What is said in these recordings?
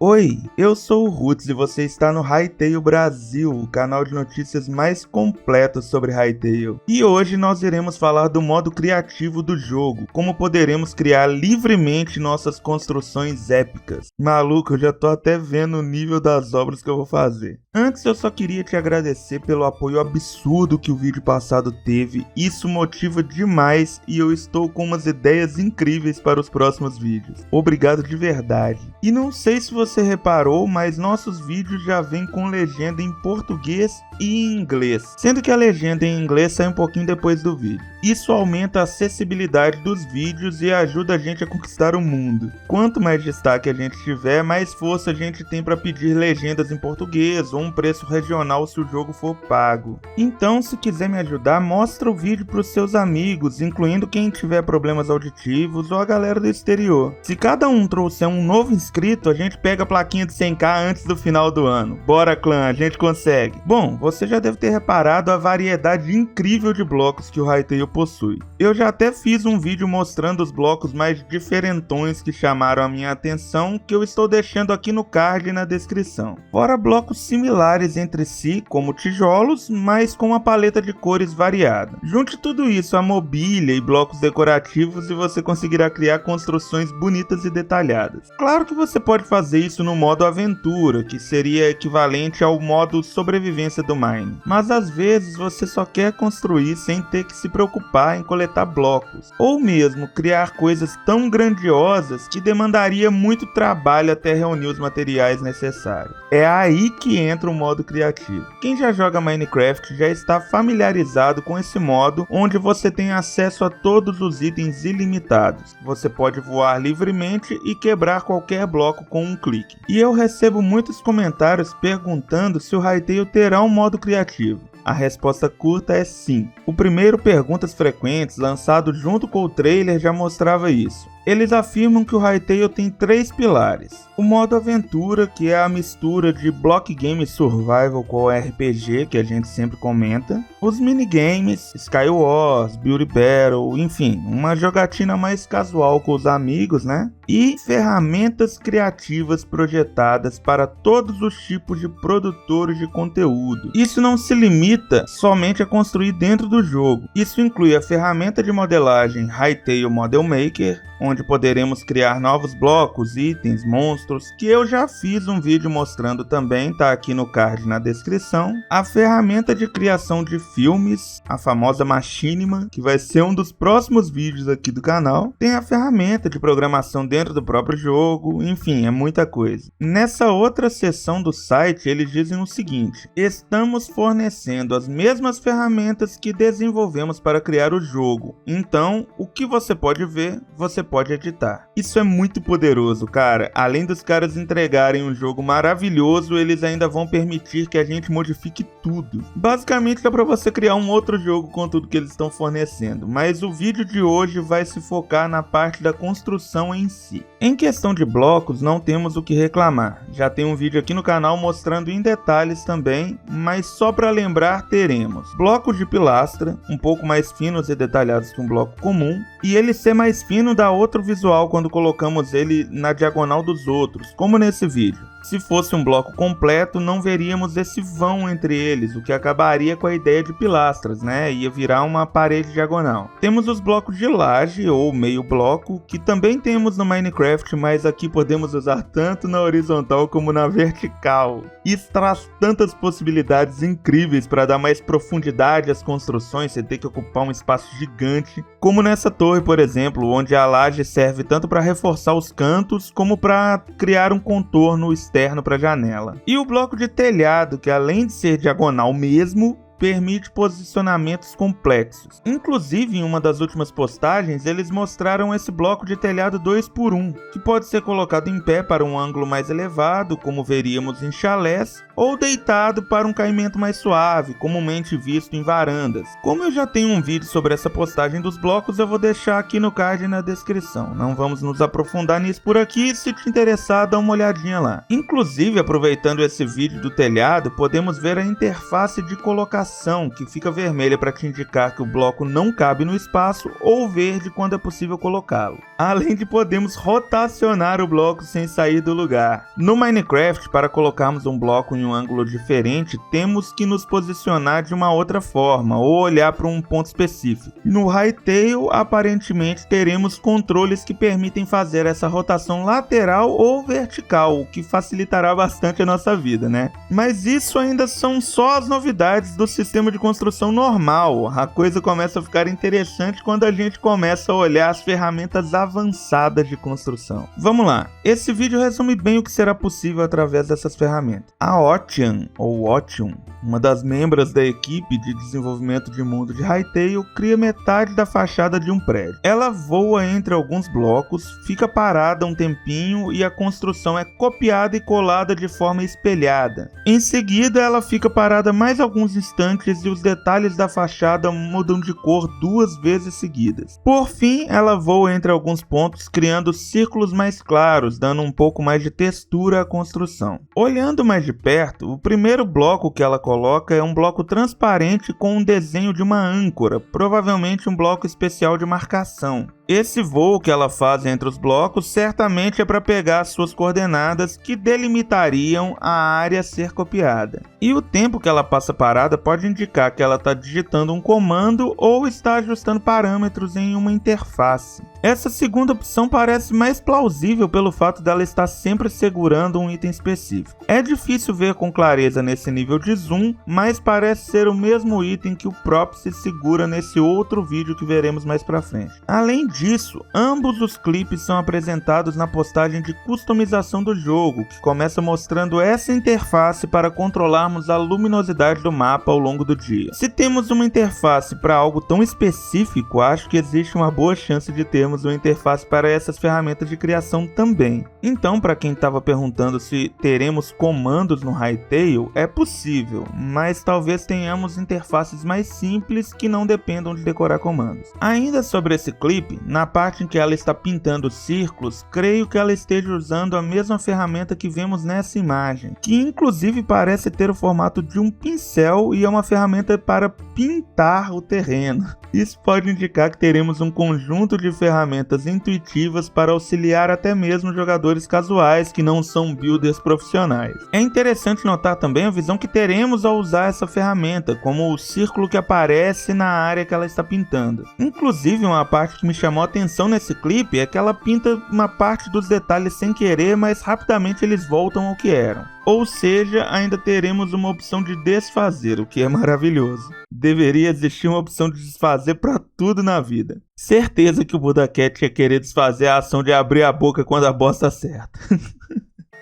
Oi, eu sou o Roots e você está no Hytale Brasil, o canal de notícias mais completo sobre Hytale. E hoje nós iremos falar do modo criativo do jogo, como poderemos criar livremente nossas construções épicas. Maluco, eu já tô até vendo o nível das obras que eu vou fazer. Antes eu só queria te agradecer pelo apoio absurdo que o vídeo passado teve, isso motiva demais e eu estou com umas ideias incríveis para os próximos vídeos. Obrigado de verdade. E não sei se você reparou, mas nossos vídeos já vêm com legenda em português e em inglês, sendo que a legenda em inglês sai um pouquinho depois do vídeo. Isso aumenta a acessibilidade dos vídeos e ajuda a gente a conquistar o mundo. Quanto mais destaque a gente tiver, mais força a gente tem para pedir legendas em português ou um preço regional se o jogo for pago. Então, se quiser me ajudar, mostra o vídeo para os seus amigos, incluindo quem tiver problemas auditivos ou a galera do exterior. Se cada um trouxer um novo inscrito, a gente pega a plaquinha de 100k antes do final do ano. Bora, clã, a gente consegue! Bom, você já deve ter reparado a variedade incrível de blocos que o Hytale possui. Eu já até fiz um vídeo mostrando os blocos mais diferentões que chamaram a minha atenção, que eu estou deixando aqui no card e na descrição. Fora blocos similares entre si, como tijolos, mas com uma paleta de cores variada. Junte tudo isso a mobília e blocos decorativos e você conseguirá criar construções bonitas e detalhadas. Claro que você pode fazer isso no modo aventura, que seria equivalente ao modo sobrevivência do Mine. Mas às vezes você só quer construir sem ter que se preocupar em coletar blocos, ou mesmo criar coisas tão grandiosas que demandaria muito trabalho até reunir os materiais necessários. É aí que entra o modo criativo. Quem já joga Minecraft já está familiarizado com esse modo, onde você tem acesso a todos os itens ilimitados. Você pode voar livremente e quebrar qualquer bloco com um clique. E eu recebo muitos comentários perguntando se o Hytale terá um modo criativo. A resposta curta é sim. O primeiro Perguntas Frequentes, lançado junto com o trailer, já mostrava isso. Eles afirmam que o Hytale tem 3 pilares. O modo aventura, que é a mistura de Block Game Survival com o RPG, que a gente sempre comenta. Os minigames, Skywars, Beauty Battle, enfim, uma jogatina mais casual com os amigos, né? E ferramentas criativas projetadas para todos os tipos de produtores de conteúdo. Isso não se limita somente a construir dentro do jogo. Isso inclui a ferramenta de modelagem Hytale Model Maker, onde poderemos criar novos blocos, itens, monstros, que eu já fiz um vídeo mostrando também, tá aqui no card na descrição. A ferramenta de criação de filmes, a famosa Machinima, que vai ser um dos próximos vídeos aqui do canal. Tem a ferramenta de programação dentro do próprio jogo, enfim, é muita coisa. Nessa outra seção do site, eles dizem o seguinte: estamos fornecendo as mesmas ferramentas que desenvolvemos para criar o jogo, então o que você pode ver, você pode editar. Isso é muito poderoso, cara. Além dos caras entregarem um jogo maravilhoso, eles ainda vão permitir que a gente modifique tudo. Basicamente dá pra você criar um outro jogo com tudo que eles estão fornecendo, mas o vídeo de hoje vai se focar na parte da construção em si. Em questão de blocos, não temos o que reclamar. Já tem um vídeo aqui no canal mostrando em detalhes também, mas só para lembrar, teremos blocos de pilastra, um pouco mais finos e detalhados que um bloco comum, e ele ser mais fino dá outro visual quando colocamos ele na diagonal dos outros, como nesse vídeo. Se fosse um bloco completo, não veríamos esse vão entre eles, o que acabaria com a ideia de pilastras, né? Ia virar uma parede diagonal. Temos os blocos de laje, ou meio bloco, que também temos no Minecraft, mas aqui podemos usar tanto na horizontal como na vertical. Isso traz tantas possibilidades incríveis para dar mais profundidade às construções, sem ter que ocupar um espaço gigante, como nessa torre, por exemplo, onde a laje serve tanto para reforçar os cantos, como para criar um contorno externo para a janela. E o bloco de telhado, que além de ser diagonal mesmo, permite posicionamentos complexos. Inclusive, em uma das últimas postagens, eles mostraram esse bloco de telhado 2x1, que pode ser colocado em pé para um ângulo mais elevado, como veríamos em chalés, ou deitado para um caimento mais suave, comumente visto em varandas. Como eu já tenho um vídeo sobre essa postagem dos blocos, eu vou deixar aqui no card e na descrição. Não vamos nos aprofundar nisso por aqui, se te interessar, dá uma olhadinha lá. Inclusive, aproveitando esse vídeo do telhado, podemos ver a interface de colocação rotação, que fica vermelha para te indicar que o bloco não cabe no espaço, ou verde quando é possível colocá-lo. Além de podermos rotacionar o bloco sem sair do lugar. No Minecraft, para colocarmos um bloco em um ângulo diferente, temos que nos posicionar de uma outra forma, ou olhar para um ponto específico. No Hytale, aparentemente teremos controles que permitem fazer essa rotação lateral ou vertical, o que facilitará bastante a nossa vida, né? Mas isso ainda são só as novidades do sistema de construção normal. A coisa começa a ficar interessante quando a gente começa a olhar as ferramentas avançadas de construção. Vamos lá, esse vídeo resume bem o que será possível através dessas ferramentas. A Otian, ou Otium, uma das membros da equipe de desenvolvimento de mundo de Hytale, cria metade da fachada de um prédio. Ela voa entre alguns blocos, fica parada um tempinho e a construção é copiada e colada de forma espelhada. Em seguida, ela fica parada mais alguns instantes e os detalhes da fachada mudam de cor 2 vezes seguidas. Por fim, ela voa entre alguns pontos, criando círculos mais claros, dando um pouco mais de textura à construção. Olhando mais de perto, o primeiro bloco que ela coloca é um bloco transparente com um desenho de uma âncora, provavelmente um bloco especial de marcação. Esse voo que ela faz entre os blocos certamente é para pegar as suas coordenadas que delimitariam a área a ser copiada. E o tempo que ela passa parada pode indicar que ela está digitando um comando ou está ajustando parâmetros em uma interface. Essa segunda opção parece mais plausível pelo fato dela estar sempre segurando um item específico. É difícil ver com clareza nesse nível de zoom, mas parece ser o mesmo item que o Propsy segura nesse outro vídeo que veremos mais pra frente. Além disso, ambos os clipes são apresentados na postagem de customização do jogo, que começa mostrando essa interface para controlarmos a luminosidade do mapa ao longo do dia. Se temos uma interface para algo tão específico, acho que existe uma boa chance de termos uma interface para essas ferramentas de criação também. Então, para quem estava perguntando se teremos comandos no Hytale, é possível, mas talvez tenhamos interfaces mais simples que não dependam de decorar comandos. Ainda sobre esse clipe, na parte em que ela está pintando círculos, creio que ela esteja usando a mesma ferramenta que vemos nessa imagem, que inclusive parece ter o formato de um pincel e é uma ferramenta para pintar o terreno. Isso pode indicar que teremos um conjunto de ferramentas intuitivas para auxiliar até mesmo jogadores casuais que não são builders profissionais. É interessante notar também a visão que teremos ao usar essa ferramenta, como o círculo que aparece na área que ela está pintando. Inclusive, uma parte que me chamou a atenção nesse clipe é que ela pinta uma parte dos detalhes sem querer, mas rapidamente eles voltam ao que eram. Ou seja, ainda teremos uma opção de desfazer, o que é maravilhoso. Deveria existir uma opção de desfazer para tudo na vida. Certeza que o Budacat ia querer desfazer a ação de abrir a boca quando a bosta acerta.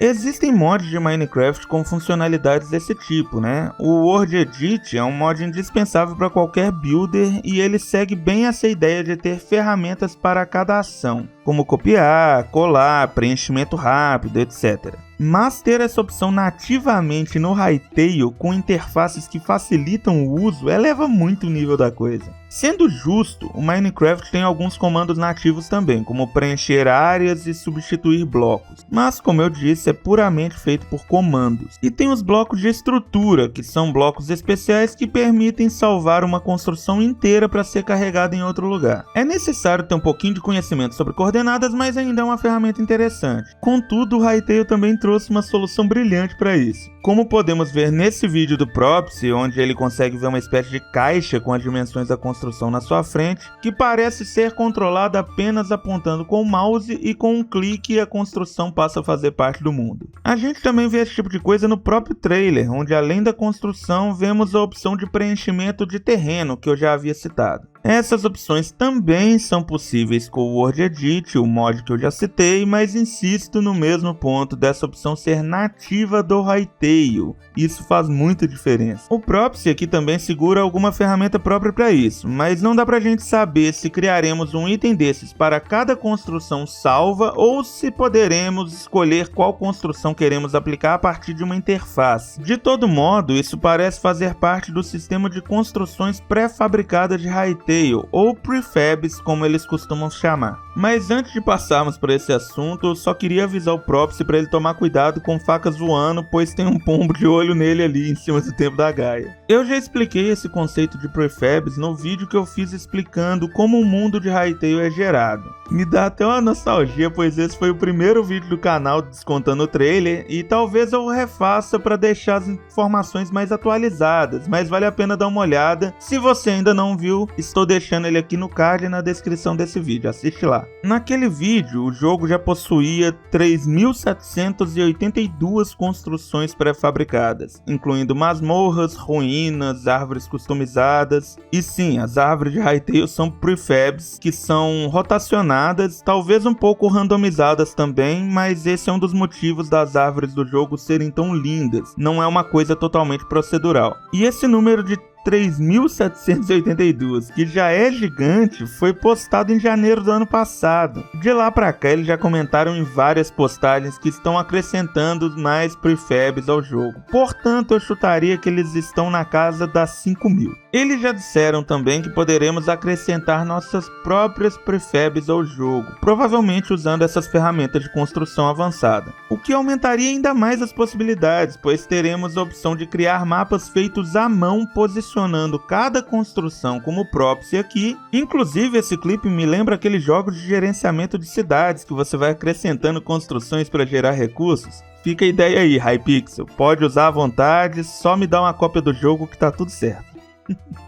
Existem mods de Minecraft com funcionalidades desse tipo, né? O World Edit é um mod indispensável para qualquer builder e ele segue bem essa ideia de ter ferramentas para cada ação, como copiar, colar, preenchimento rápido, etc. Mas ter essa opção nativamente no Hytale com interfaces que facilitam o uso eleva muito o nível da coisa. Sendo justo, o Minecraft tem alguns comandos nativos também, como preencher áreas e substituir blocos, mas como eu disse, é puramente feito por comandos. E tem os blocos de estrutura, que são blocos especiais que permitem salvar uma construção inteira para ser carregada em outro lugar. É necessário ter um pouquinho de conhecimento sobre coordenadas, mas ainda é uma ferramenta interessante. Contudo, o Hytale também trouxe uma solução brilhante para isso. Como podemos ver nesse vídeo do Propsy, onde ele consegue ver uma espécie de caixa com as dimensões da construção na sua frente, que parece ser controlada apenas apontando com o mouse e com um clique a construção passa a fazer parte do mundo. A gente também vê esse tipo de coisa no próprio trailer, onde além da construção vemos a opção de preenchimento de terreno que eu já havia citado. Essas opções também são possíveis com o World Edit, o mod que eu já citei, mas insisto no mesmo ponto dessa opção ser nativa do Hytale. Isso faz muita diferença. O Propsy aqui também segura alguma ferramenta própria para isso, mas não dá pra gente saber se criaremos um item desses para cada construção salva ou se poderemos escolher qual construção queremos aplicar a partir de uma interface. De todo modo, isso parece fazer parte do sistema de construções pré-fabricadas de Hytale Hytale, ou prefabs como eles costumam chamar. Mas antes de passarmos por esse assunto, eu só queria avisar o Propsy para ele tomar cuidado com facas voando, pois tem um pombo de olho nele ali em cima do templo da Gaia. Eu já expliquei esse conceito de prefabs no vídeo que eu fiz explicando como o mundo de Hytale é gerado. Me dá até uma nostalgia, pois esse foi o primeiro vídeo do canal descontando o trailer, e talvez eu refaça para deixar as informações mais atualizadas, mas vale a pena dar uma olhada. Se você ainda não viu, estou deixando ele aqui no card e na descrição desse vídeo, assiste lá. Naquele vídeo, o jogo já possuía 3.782 construções pré-fabricadas, incluindo masmorras, ruínas, árvores customizadas. E sim, as árvores de Hytale são prefabs, que são rotacionadas, talvez um pouco randomizadas também, mas esse é um dos motivos das árvores do jogo serem tão lindas, não é uma coisa totalmente procedural. E esse número de 3.782, que já é gigante, foi postado em janeiro do ano passado. De lá pra cá eles já comentaram em várias postagens que estão acrescentando mais prefabs ao jogo. Portanto, eu chutaria que eles estão na casa das 5.000. Eles já disseram também que poderemos acrescentar nossas próprias prefabs ao jogo, provavelmente usando essas ferramentas de construção avançada, o que aumentaria ainda mais as possibilidades, pois teremos a opção de criar mapas feitos à mão, posicionando cada construção como Propsy aqui. Inclusive, esse clipe me lembra aqueles jogos de gerenciamento de cidades que você vai acrescentando construções para gerar recursos. Fica a ideia aí, Hypixel, pode usar à vontade, só me dá uma cópia do jogo que tá tudo certo.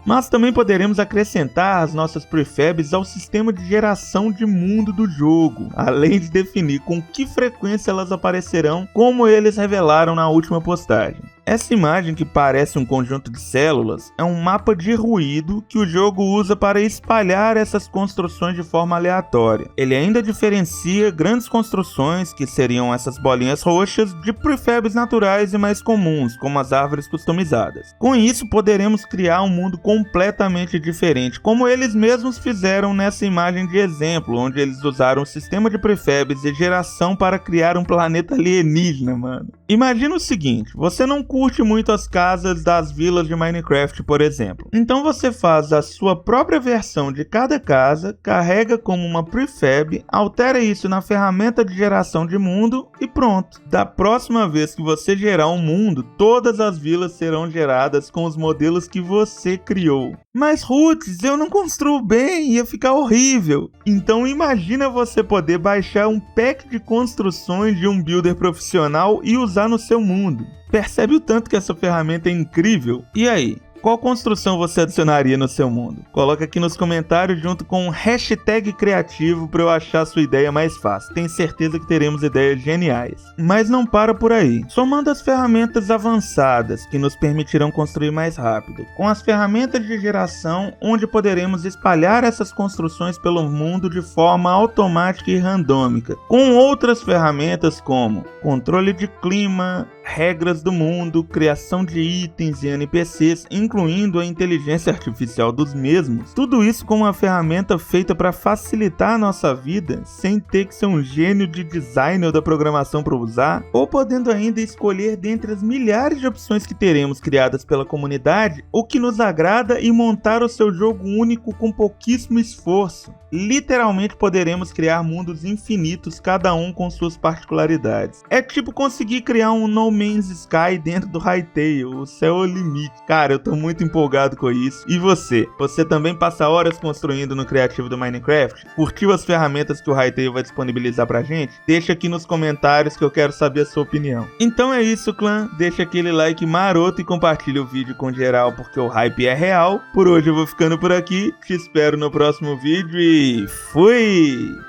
Mas também poderemos acrescentar as nossas prefabs ao sistema de geração de mundo do jogo, além de definir com que frequência elas aparecerão, como eles revelaram na última postagem. Essa imagem, que parece um conjunto de células, é um mapa de ruído que o jogo usa para espalhar essas construções de forma aleatória. Ele ainda diferencia grandes construções, que seriam essas bolinhas roxas, de prefabs naturais e mais comuns, como as árvores customizadas. Com isso, poderemos criar um mundo completamente diferente, como eles mesmos fizeram nessa imagem de exemplo, onde eles usaram o sistema de prefabs e geração para criar um planeta alienígena, mano. Imagina o seguinte, você não curte muito as casas das vilas de Minecraft, por exemplo. Então você faz a sua própria versão de cada casa, carrega como uma prefab, altera isso na ferramenta de geração de mundo e pronto. Da próxima vez que você gerar um mundo, todas as vilas serão geradas com os modelos que você criou. Mas Roots, eu não construo bem, ia ficar horrível. Então imagina você poder baixar um pack de construções de um builder profissional e usar no seu mundo. Percebe o tanto que essa ferramenta é incrível? E aí? Qual construção você adicionaria no seu mundo? Coloca aqui nos comentários junto com um hashtag criativo para eu achar a sua ideia mais fácil. Tenho certeza que teremos ideias geniais. Mas não para por aí. Somando as ferramentas avançadas que nos permitirão construir mais rápido, com as ferramentas de geração onde poderemos espalhar essas construções pelo mundo de forma automática e randômica, com outras ferramentas como controle de clima, regras do mundo, criação de itens e NPCs, incluindo a inteligência artificial dos mesmos. Tudo isso com uma ferramenta feita para facilitar a nossa vida, sem ter que ser um gênio de design ou da programação para usar, ou podendo ainda escolher dentre as milhares de opções que teremos criadas pela comunidade, o que nos agrada e montar o seu jogo único com pouquíssimo esforço. Literalmente poderemos criar mundos infinitos, cada um com suas particularidades. É tipo conseguir criar um No Man's Sky dentro do Hytale, o céu é o limite. Cara, eu tô muito empolgado com isso. E você? Você também passa horas construindo no criativo do Minecraft? Curtiu as ferramentas que o Hytale vai disponibilizar pra gente? Deixa aqui nos comentários que eu quero saber a sua opinião. Então é isso, clã. Deixa aquele like maroto e compartilha o vídeo com geral, porque o hype é real. Por hoje eu vou ficando por aqui. Te espero no próximo vídeo e fui!